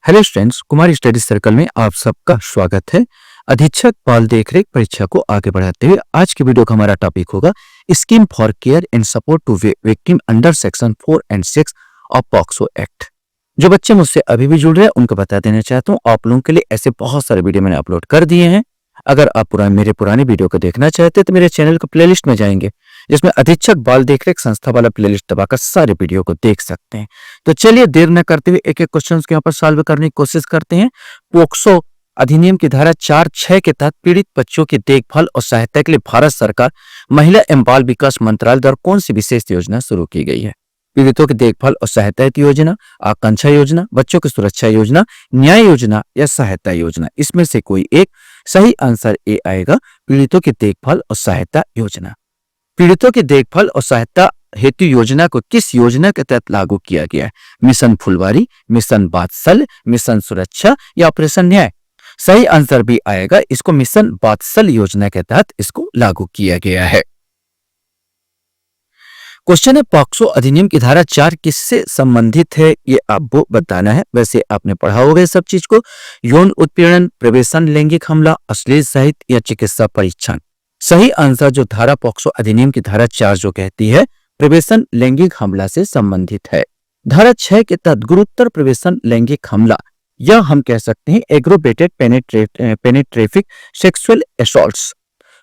Hello students, Kumar study circle में आप सबका स्वागत है। अधीक्षक बाल देखरेख परीक्षा को आगे बढ़ाते हुए आज की वीडियो का हमारा टॉपिक होगा scheme for care and support to victim under section 4 and 6 of POCSO act. जो बच्चे मुझसे अभी भी जुड़ रहे हैं उनको बता देना चाहता हूँ, आप लोगों के लिए ऐसे बहुत सारे वीडियो मैंने अपलोड कर दिए हैं। अगर आप मेरे पुराने वीडियो को देखना चाहते हैं तो मेरे चैनल के प्लेलिस्ट में जाएंगे, जिसमें अधीक्षक बाल देखरेख संस्था वाला प्लेलिस्ट दबाकर सारे वीडियो को देख सकते हैं। तो चलिए देर न करते हुए एक एक क्वेश्चन के यहाँ पर सॉल्व करने की कोशिश करते हैं। पोक्सो अधिनियम की धारा 4(6) के तहत पीड़ित बच्चों की देखभाल और सहायता के लिए भारत सरकार महिला एवं बाल विकास मंत्रालय द्वारा कौन सी विशेष योजना शुरू की गई है? पीड़ितों की देखभाल और सहायता हेतु योजना, आकांक्षा योजना, बच्चों की सुरक्षा योजना, न्याय योजना या सहायता योजना। इसमें से कोई एक सही आंसर ए आएगा, पीड़ितों की देखभाल और सहायता योजना। पीड़ितों की देखभाल और सहायता हेतु योजना को किस योजना के तहत लागू किया गया है? मिशन फुलवारी, मिशन वात्सल्य, मिशन सुरक्षा या ऑपरेशन न्याय? सही आंसर भी आएगा, इसको मिशन वात्सल्य योजना के तहत इसको लागू किया गया है। क्वेश्चन है, पॉक्सो अधिनियम की धारा 4 किससे संबंधित है? ये आपको बताना है। वैसे आपने पढ़ा होगा सब चीज को। यौन उत्पीड़न, प्रवेशन, लैंगिक हमला, अश्लील साहित्य या चिकित्सा परीक्षण। सही आंसर जो धारा पॉक्सो अधिनियम की धारा 4 जो कहती है प्रवेशन लैंगिक हमला से संबंधित है। धारा 6 के तहत गुरुतर प्रवेशन लैंगिक हमला या हम कह सकते हैं एग्रोवेटेड पेनेट्रेटिक सेक्सुअल असॉल्ट्स,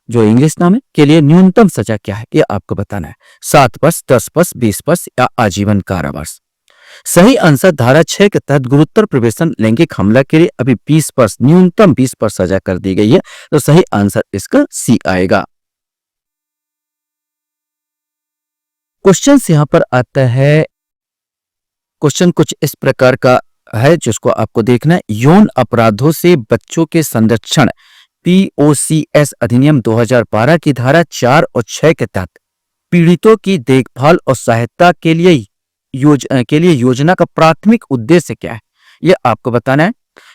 जो इंग्लिश नाम है, के लिए न्यूनतम सजा क्या है? ये आपको बताना है। 7 वर्ष, 10 वर्ष, 20 वर्ष या आजीवन कारावास। सही आंसर धारा 6 के तहत गुरुतर प्रवेशन लैंगिक हमला के लिए अभी 20 वर्ष, न्यूनतम 20 वर्ष सजा कर दी गई है, तो सही आंसर इसका सी आएगा। क्वेश्चन यहां पर आता है, क्वेश्चन कुछ इस प्रकार का है जिसको आपको देखना है। यौन अपराधों से बच्चों के संरक्षण POCS अधिनियम 2012 की धारा 4 और 6 के तहत पीड़ितों की देखभाल और सहायता के लिए योजना का प्राथमिक उद्देश्य क्या है? यह आपको बताना है।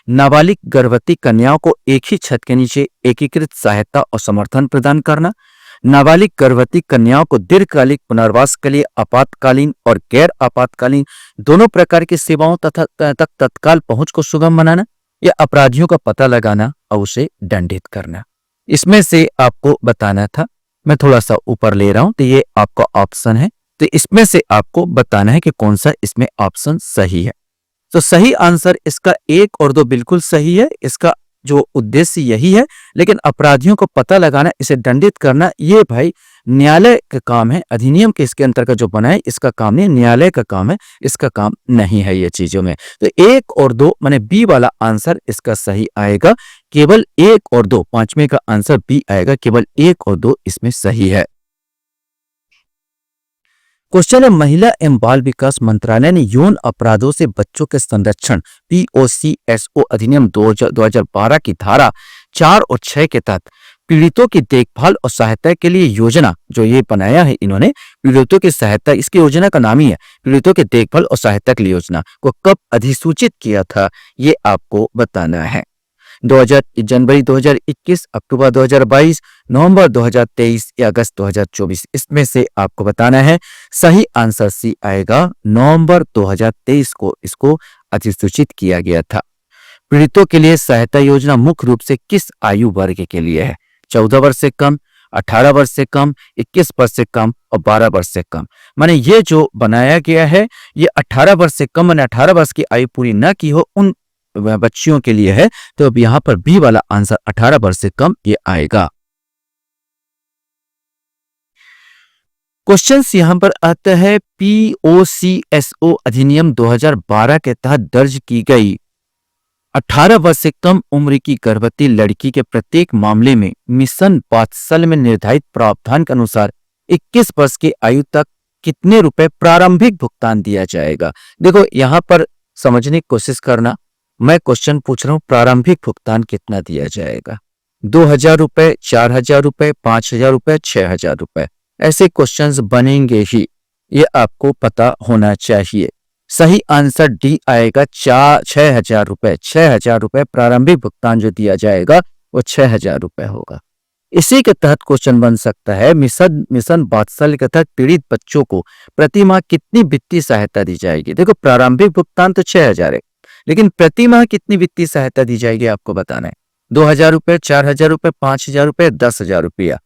नाबालिग गर्भवती कन्याओं को एक ही छत के नीचे एकीकृत सहायता और समर्थन प्रदान करना, नाबालिग गर्भवती कन्याओं को दीर्घकालिक पुनर्वास के लिए आपातकालीन और गैर आपातकालीन दोनों प्रकार की सेवाओं तक तत्काल पहुंच को सुगम बनाना, या अपराधियों का पता लगाना और उसे दंडित करना। इसमें से आपको बताना था। मैं थोड़ा सा ऊपर ले रहा हूं तो ये आपका ऑप्शन है, तो इसमें से आपको बताना है कि कौन सा इसमें ऑप्शन सही है। तो सही आंसर इसका 1 और 2 बिल्कुल सही है। इसका जो उद्देश्य यही है, लेकिन अपराधियों को पता लगाना, इसे दंडित करना, ये भाई न्यायालय का काम है। अधिनियम के इसके अंतर्गत जो बना है इसका काम नहीं, न्यायालय का काम है, इसका काम नहीं है ये चीजों में। तो 1 और 2 माने बी वाला आंसर इसका सही आएगा। केवल 1 और 2, पांचवें का आंसर बी आएगा। केवल 1 और 2 इसमें सही है। क्वेश्चन है, महिला एवं बाल विकास मंत्रालय ने यौन अपराधों से बच्चों के संरक्षण POCSO अधिनियम 2012 की धारा 4 और 6 के तहत पीड़ितों की देखभाल और सहायता के लिए योजना जो ये बनाया है इन्होंने, पीड़ितों की सहायता, इसकी योजना का नाम ही है पीड़ितों की देखभाल और सहायता के लिए योजना, को कब अधिसूचित किया था ये आपको बताना है। जनवरी 2021, अक्टूबर 2022, नवंबर 2023 या अगस्त 2024। इसमें से आपको बताना है। सही आंसर सी आएगा, नवंबर 2023 को इसको अधिसूचित किया गया था। पीड़ितों के लिए सहायता योजना मुख्य रूप से किस आयु वर्ग के लिए है? 14 वर्ष से कम, 18 वर्ष से कम, 21 वर्ष से कम और 12 वर्ष से कम। माने ये जो बनाया गया है ये 18 वर्ष से कम, माने 18 वर्ष की आयु पूरी न की हो उन बच्चियों के लिए है। तो अब यहां पर बी वाला आंसर 18 वर्ष से कम ये आएगा। क्वेश्चन यहां पर आता है, POCSO अधिनियम 2012 के तहत दर्ज की गई 18 वर्ष से कम उम्र की गर्भवती लड़की के प्रत्येक मामले में मिशन वात्सल्य में निर्धारित प्रावधान के अनुसार 21 वर्ष की आयु तक कितने रुपए प्रारंभिक भुगतान दिया जाएगा? देखो यहां पर समझने की कोशिश करना। मैं क्वेश्चन पूछ रहा हूं, प्रारंभिक भुगतान कितना दिया जाएगा? 2000 रुपए, 4000 रुपए, 5000 रुपए, 6000 रुपए। ऐसे क्वेश्चंस बनेंगे ही, ये आपको पता होना चाहिए। सही आंसर डी आएगा, 6000 रुपए। 6000 रुपए प्रारंभिक भुगतान जो दिया जाएगा वो 6000 रुपए होगा। इसी के तहत क्वेश्चन बन सकता है, मिशन वात्सल्य के तहत पीड़ित बच्चों को प्रति माह कितनी वित्तीय सहायता दी जाएगी? देखो प्रारंभिक भुगतान तो 6000 है, लेकिन प्रति माह कितनी वित्तीय सहायता दी जाएगी आपको बताना है। 2,000 रुपए, 4,000 रुपए, 5,000 रुपए, 10,000 रुपया।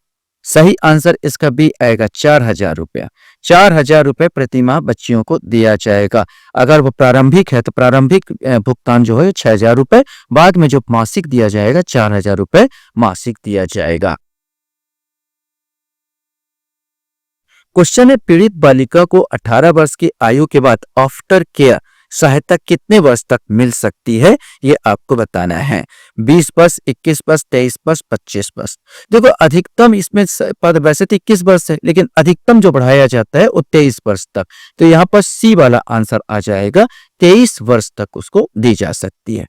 सही आंसर इसका बी आएगा 4,000 रुपया। 4,000 रुपए प्रति माह बच्चियों को दिया जाएगा। अगर वो प्रारंभिक है तो प्रारंभिक भुगतान जो है 6,000 रुपए, बाद में जो मासिक दिया जाएगा 4,000 रुपए मासिक दिया जाएगा। क्वेश्चन है, पीड़ित बालिका को 18 वर्ष की आयु के बाद आफ्टर केयर सहायता कितने वर्ष तक मिल सकती है, ये आपको बताना है। 20 वर्ष, 21 वर्ष, 23 वर्ष, 25 वर्ष। देखो अधिकतम इसमें पद वैसे तो 21 वर्ष है, लेकिन अधिकतम जो बढ़ाया जाता है वो 23 वर्ष तक। तो यहाँ पर सी वाला आंसर आ जाएगा, 23 वर्ष तक उसको दी जा सकती है।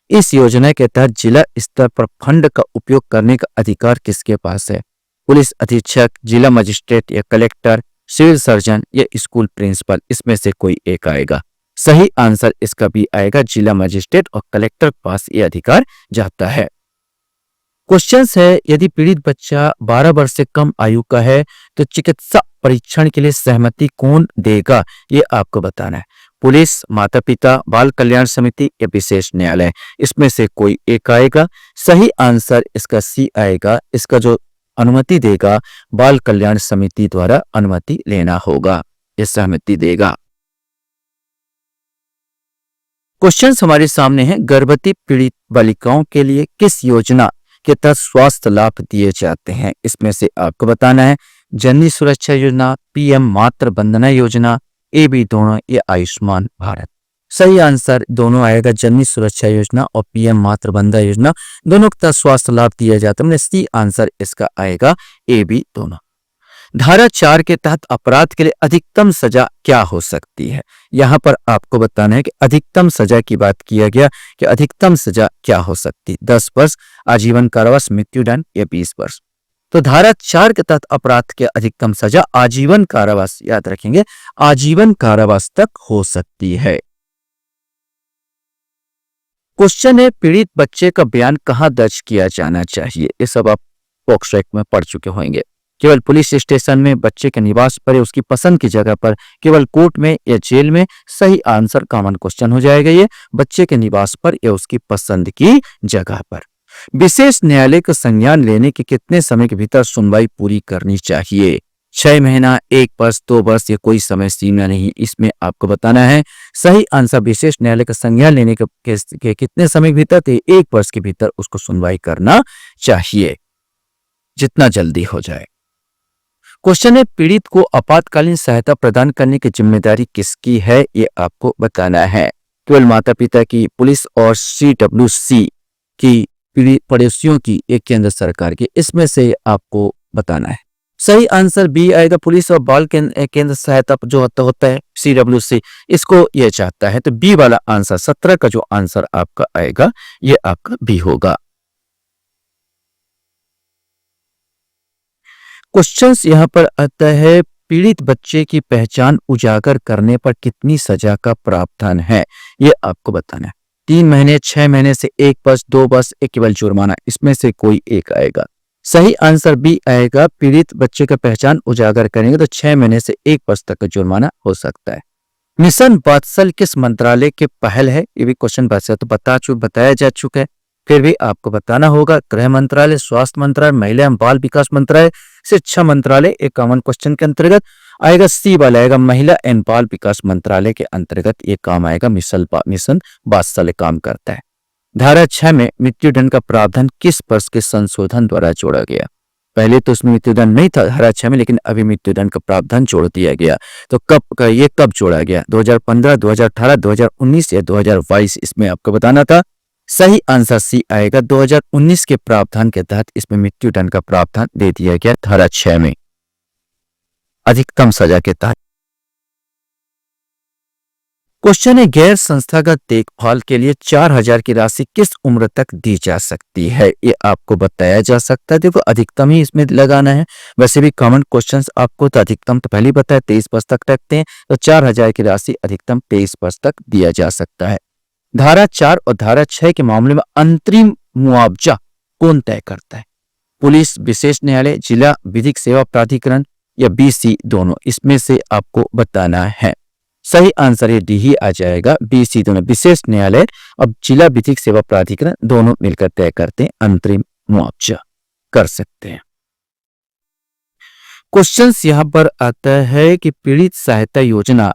इस योजना के तहत जिला स्तर पर फंड का उपयोग करने का अधिकार किसके पास है? पुलिस अधीक्षक, जिला मजिस्ट्रेट या कलेक्टर, सिविल सर्जन या स्कूल प्रिंसिपल, इसमें से कोई एक आएगा। सही आंसर इसका भी आएगा, जिला मजिस्ट्रेट और कलेक्टर के पास यह अधिकार जाता है। क्वेश्चन है, यदि पीड़ित बच्चा 12 वर्ष से कम आयु का है तो चिकित्सा परीक्षण के लिए सहमति कौन देगा, ये आपको बताना है। पुलिस, माता पिता, बाल कल्याण समिति या विशेष न्यायालय, इसमें से कोई एक आएगा। सही आंसर इसका सी आएगा। इसका जो अनुमति देगा बाल कल्याण समिति द्वारा अनुमति लेना होगा, ये सहमति देगा। क्वेश्चन हमारे सामने है, गर्भवती पीड़ित बालिकाओं के लिए किस योजना के तहत स्वास्थ्य लाभ दिए जाते हैं, इसमें से आपको बताना है। जननी सुरक्षा योजना, पीएम मातृ वंदना योजना, ए बी दोनों, ये आयुष्मान भारत। सही आंसर दोनों आएगा, जननी सुरक्षा योजना और पीएम मातृ वंदना योजना, दोनों के तहत स्वास्थ्य लाभ दिया जाता है। सी आंसर इसका आएगा, ए बी दोनों। धारा 4 के तहत अपराध के लिए अधिकतम सजा क्या हो सकती है? यहां पर आपको बताना है कि अधिकतम सजा की बात किया गया कि अधिकतम सजा क्या हो सकती है। 10 वर्ष, आजीवन कारावास, मृत्युदंड या 20 वर्ष। तो धारा 4 के तहत अपराध के अधिकतम सजा आजीवन कारावास, याद रखेंगे, आजीवन कारावास तक हो सकती है। क्वेश्चन है, पीड़ित बच्चे का बयान कहां दर्ज किया जाना चाहिए? ये सब आप पॉक्सो एक्ट में पढ़ चुके होंगे। केवल पुलिस स्टेशन में, बच्चे के निवास पर या उसकी पसंद की जगह पर, केवल कोर्ट में या जेल में? सही आंसर कॉमन क्वेश्चन हो जाएगा ये, बच्चे के निवास पर या उसकी पसंद की जगह पर। विशेष न्यायालय का संज्ञान लेने के कितने समय के भीतर सुनवाई पूरी करनी चाहिए? 6 महीना, 1 वर्ष, 2 वर्ष, या कोई समय सीमा नहीं, इसमें आपको बताना है। सही आंसर विशेष न्यायालय का संज्ञान लेने के कितने समय के भीतर? 1 वर्ष के भीतर उसको सुनवाई करना चाहिए, जितना जल्दी हो जाए। क्वेश्चन है, पीड़ित को आपातकालीन सहायता प्रदान करने की जिम्मेदारी किसकी है? ये आपको बताना है। केवल माता पिता की, पुलिस और CWC की, पड़ोसियों की, एक केंद्र सरकार की, इसमें से आपको बताना है। सही आंसर बी आएगा, पुलिस और बाल केंद्र सहायता जो होता है CWC, इसको यह चाहता है। तो बी वाला आंसर 17 का जो आंसर आपका आएगा ये आपका बी होगा। क्वेश्चंस यहां पर आता है, पीड़ित बच्चे की पहचान उजागर करने पर कितनी सजा का प्रावधान है? ये आपको बताना है। 3 महीने, 6 महीने से 1 वर्ष, 2 वर्ष, केवल जुर्माना, इसमें से कोई एक आएगा। सही आंसर बी आएगा, पीड़ित बच्चे का पहचान उजागर करेंगे तो 6 महीने से 1 वर्ष तक का जुर्माना हो सकता है। मिशन वात्सल किस मंत्रालय के पहल है? ये भी क्वेश्चन बताया जा चुका है, फिर भी आपको बताना होगा। गृह मंत्रालय, स्वास्थ्य मंत्रालय, महिला एवं बाल विकास मंत्रालय, शिक्षा मंत्रालय, एक कॉमन क्वेश्चन के अंतर्गत आएगा। सी वाला आएगा, महिला एवं बाल विकास मंत्रालय के अंतर्गत ये काम आएगा। मिशन वात्सल्य काम करता है। धारा 6 में मृत्युदंड का प्रावधान किस वर्ष के संशोधन द्वारा जोड़ा गया? पहले तो उसमें मृत्युदंड नहीं था धारा 6 में, लेकिन अभी मृत्युदंड का प्रावधान जोड़ दिया गया। तो कब जोड़ा गया? 2015, 2018, 2019 या 2022, इसमें आपको बताना था। सही आंसर सी आएगा, 2019 के प्रावधान के तहत इसमें मृत्युदंड का प्रावधान दे दिया गया धारा 6 में, अधिकतम सजा के तहत। क्वेश्चन है, गैर संस्थागत देखभाल के लिए 4,000 की राशि किस उम्र तक दी जा सकती है? ये आपको बताया जा सकता है। देखो अधिकतम ही इसमें लगाना है, वैसे भी कॉमन क्वेश्चंस आपको तो अधिकतम तो पहले ही पता है 23 वर्ष तक रखते हैं, तो 4,000 की राशि अधिकतम 23 वर्ष तक दिया जा सकता है। धारा 4 और धारा 6 के मामले में अंतरिम मुआवजा कौन तय करता है? पुलिस, विशेष न्यायालय, जिला विधिक सेवा प्राधिकरण या BC दोनों, इसमें से आपको बताना है। सही आंसर ये डी ही आ जाएगा। बी सी दोनों विशेष न्यायालय अब जिला विधिक सेवा प्राधिकरण दोनों मिलकर तय करते हैं, अंतरिम मुआवजा कर सकते हैं। क्वेश्चन यहां पर आता है कि पीड़ित सहायता योजना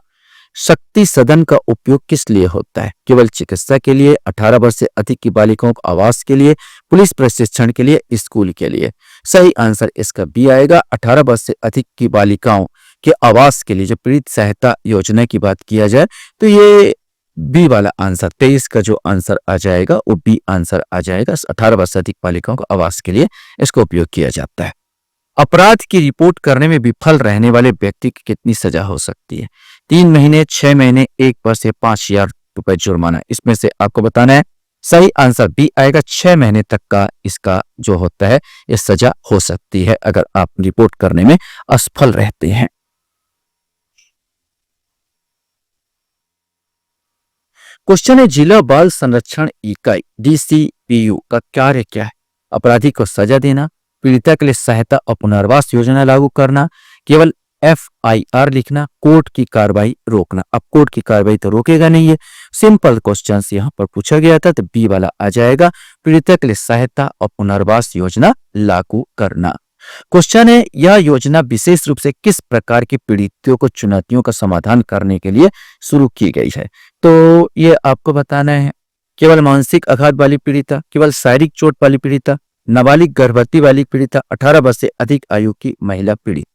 शक्ति सदन का उपयोग किस लिए होता है? केवल चिकित्सा के लिए, 18 वर्ष से अधिक की बालिकाओं को आवास के लिए, पुलिस प्रशिक्षण के लिए, स्कूल के लिए। सही आंसर इसका बी आएगा। 18 वर्ष से अधिक की बालिकाओं के आवास के लिए जो पीड़ित सहायता योजना की बात किया जाए तो ये बी वाला आंसर 23 का जो आंसर आ जाएगा वो बी आंसर आ जाएगा। 18 वर्ष से अधिक बालिकाओं को आवास के लिए इसका उपयोग किया जाता है। अपराध की रिपोर्ट करने में विफल रहने वाले व्यक्ति की कितनी सजा हो सकती है? 3 महीने, 6 महीने, 1 वर्ष या 5,000 रुपए जुर्माना। इसमें से आपको बताना है। सही आंसर बी आएगा। 6 महीने तक का इसका जो होता है ये सजा हो सकती है अगर आप रिपोर्ट करने में असफल रहते हैं। क्वेश्चन है जिला बाल संरक्षण इकाई DCPU का कार्य क्या है? अपराधी को सजा देना, पीड़िता के लिए सहायता और पुनर्वास योजना लागू करना, केवल FIR लिखना, कोर्ट की कार्रवाई रोकना। अब कोर्ट की कार्रवाई तो रोकेगा नहीं है। सिंपल क्वेश्चन यहां पर पूछा गया था तो बी वाला आ जाएगा। पीड़िता के लिए सहायता और पुनर्वास योजना लागू करना। क्वेश्चन है यह योजना विशेष रूप से किस प्रकार की पीड़ितों को चुनौतियों का समाधान करने के लिए शुरू की गई है? तो ये आपको बताना है। केवल मानसिक आघात वाली पीड़िता, केवल शारीरिक चोट वाली पीड़िता, नाबालिग गर्भवती वाली पीड़िता, 18 वर्ष से अधिक आयु की महिला पीड़ित।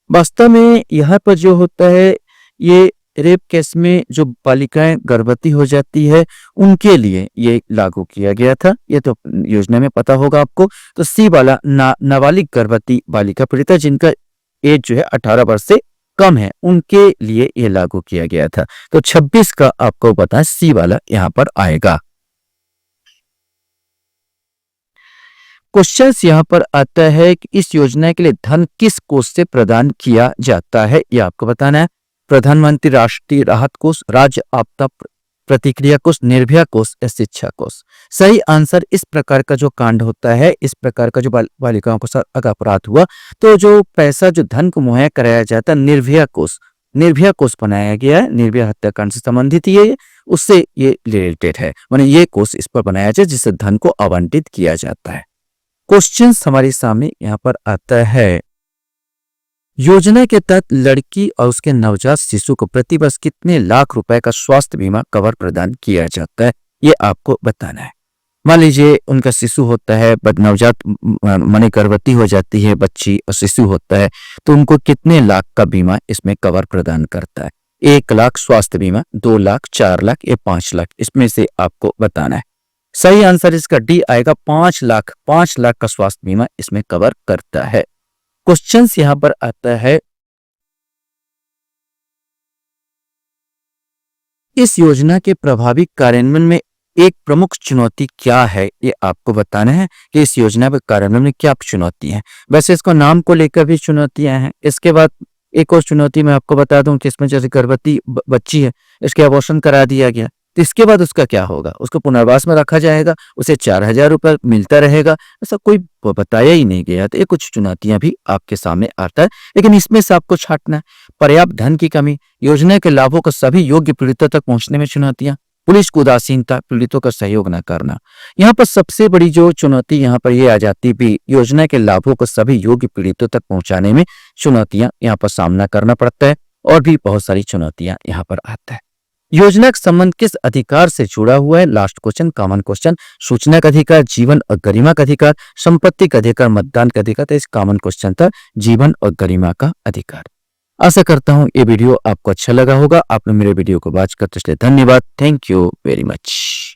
वास्तव में यहाँ पर जो होता है ये रेप केस में जो बालिकाएं गर्भवती हो जाती है उनके लिए ये लागू किया गया था। ये तो योजना में पता होगा आपको। तो सी वाला नाबालिग गर्भवती बालिका पीड़िता जिनका एज जो है 18 वर्ष से कम है उनके लिए ये लागू किया गया था। तो 26 का आपको पता सी वाला यहाँ पर आएगा। क्वेश्चन यहाँ पर आता है कि इस योजना के लिए धन किस कोष से प्रदान किया जाता है? ये आपको बताना है। प्रधानमंत्री राष्ट्रीय राहत कोष, राज्य आपदा प्रतिक्रिया कोष, निर्भया कोष या शिक्षा कोष। सही आंसर इस प्रकार का जो कांड होता है, इस प्रकार का जो बालिकाओं के साथ अगर अपराध हुआ तो जो पैसा जो धन को मुहैया कराया जाता है निर्भया कोष बनाया गया है। निर्भया हत्याकांड से संबंधित ये उससे ये रिलेटेड है, माने ये कोष इस पर बनाया जाए जिससे धन को आवंटित किया जाता है। क्वेश्चन हमारे सामने यहाँ पर आता है योजना के तहत लड़की और उसके नवजात शिशु को प्रति वर्ष कितने लाख रुपए का स्वास्थ्य बीमा कवर प्रदान किया जाता है? ये आपको बताना है। मान लीजिए उनका शिशु होता है, नवजात माने गर्भवती हो जाती है बच्ची और शिशु होता है तो उनको कितने लाख का बीमा इसमें कवर प्रदान करता है? 1 लाख स्वास्थ्य बीमा, 2 लाख, 4 लाख या 5 लाख, इसमें से आपको बताना है। सही आंसर इसका डी आएगा। 5 लाख का स्वास्थ्य बीमा इसमें कवर करता है। क्वेश्चन यहां पर आता है इस योजना के प्रभावी कार्यान्वयन में एक प्रमुख चुनौती क्या है? ये आपको बताना है कि इस योजना के कार्यान्वयन में क्या चुनौती है। वैसे इसको नाम को लेकर भी चुनौतियां हैं। इसके बाद एक और चुनौती मैं आपको बता दूं कि इसमें जैसे गर्भवती बच्ची है, इसके अबॉर्शन करा दिया गया तो इसके बाद उसका क्या होगा? उसको पुनर्वास में रखा जाएगा, उसे 4,000 रुपये मिलता रहेगा, ऐसा कोई बताया ही नहीं गया। तो ये कुछ चुनौतियां भी आपके सामने आता है, लेकिन इसमें से आपको छांटना है। पर्याप्त धन की कमी, योजना के लाभों को सभी योग्य पीड़ितों तक पहुंचने में चुनौतियां, पुलिस की उदासीनता, पीड़ितों का सहयोग न करना। यहाँ पर सबसे बड़ी जो चुनौती यहाँ पर ये आ जाती भी योजना के लाभों को सभी योग्य पीड़ितों तक पहुंचाने में चुनौतियां यहाँ पर सामना करना पड़ता है और भी बहुत सारी चुनौतियां यहाँ पर आता है। योजना का संबंध किस अधिकार से जुड़ा हुआ है? Last question, common question. सूचना का अधिकार, जीवन और गरिमा का अधिकार, संपत्ति का अधिकार, मतदान का अधिकार। तो इस कॉमन क्वेश्चन था जीवन और गरिमा का अधिकार। आशा करता हूं ये वीडियो आपको अच्छा लगा होगा। आपने मेरे वीडियो को वॉच करते इसलिए धन्यवाद। Thank you very much.